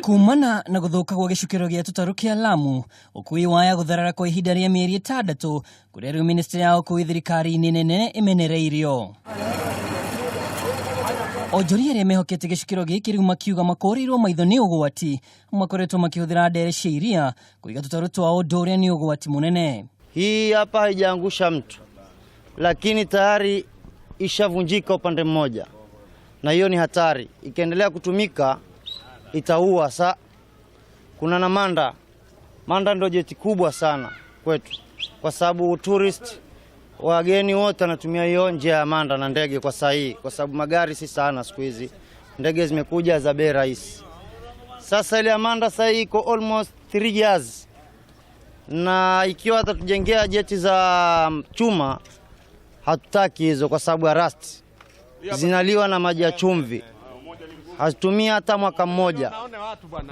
Kumana na guthuka gwa gicukiro gia tutaru kia Lamu, ukui waya gutharara kwa ihinda ria mieri 6 kuria riu ministry ya ukui thirikari nene imenereirio. Onjoria ria mehokete gicukiro giki riu makiuga makorirwo maitho ni ugwati, makoretwo makihuthira ndere cia iria kuiga tutaru twao undu uria ni ugwati munene. Hii hapa haijaangusha mtu, lakini tayari ishavunjika upande mmoja, na hiyo ni hatari. Ikiendelea kutumika itaua. Kuna na Manda ndio jeti kubwa sana kwetu, kwa sababu tourist wageni wote wanatumia hiyo njia ya Manda na ndege kwa sahihi, kwa sababu magari si sana siku hizi, ndege zimekuja za bei rahisi. Sasa ile Manda sasa iko almost 3 years, na ikiwa atatujengea jeti za chuma hatutaki hizo, kwa sababu ya rust, zinaliwa na maji ya chumvi, hazitumia hata mwaka mmoja,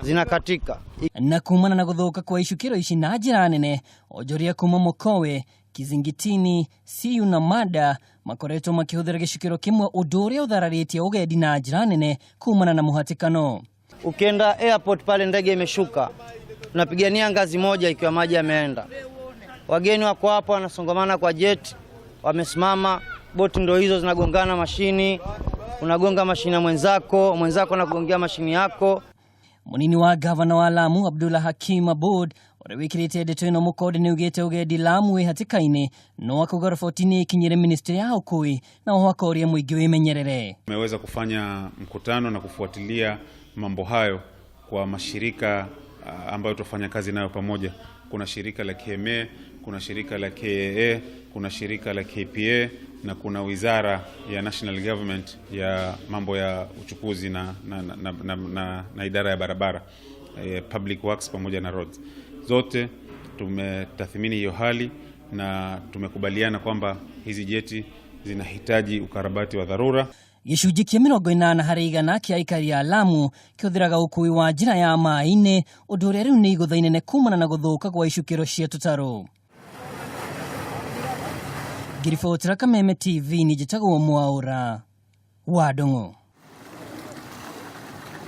zinakatika. Na kumana na guthuka kwa icukiro ici na njira nene, onjoria kuma Mokowe, Kizingitini, Siu na Mada makoretwo makihuthira gicukiro kimwe undu uria uthararitie ugendi na njira nene kumana na muhatikano. Ukienda airport pale ndege imeshuka, tunapigania ngazi moja ikiwa maji yameenda. Wageni wako hapo wanasongamana kwa jet, wamesimama, boti ndio hizo zinagongana mashini, unagonga mashini ya mwenzako anakugongea mashini yako. Munini wa gavana wa Lamu Abdullah Hakim Aboud orewikirite ndeto ino mukode ni ugete ugendi Lamu wi hatikaine no akuga riboti-ini ikinyire ministry ya ukui na uhakoria muingi wimenyerere. Tumeweza kufanya mkutano na kufuatilia mambo hayo kwa mashirika ambayo tufanya kazi nayo pamoja. Kuna shirika la KMA, kuna shirika la KAA, kuna shirika la KPA na kuna wizara ya National Government ya mambo ya uchukuzi na idara ya barabara, Public Works pamoja na Roads. Zote tumetathmini hiyo hali na tumekubaliana kwamba hizi jeti zinahitaji ukarabati wa dharura. Gicunji kia 80 harĩ 100 kia aikari a Lamu kĩhũthĩraga ũkui wa njĩra ya maĩ-inĩ, ũndũ ũrĩa rĩu nĩ igũtha inene kumana na gũthũka kwa icukĩro cia tũtarũ. Ngiribotera Kameme TV, nĩ njĩtagwo Mwaũra wa Ndũng'ũ.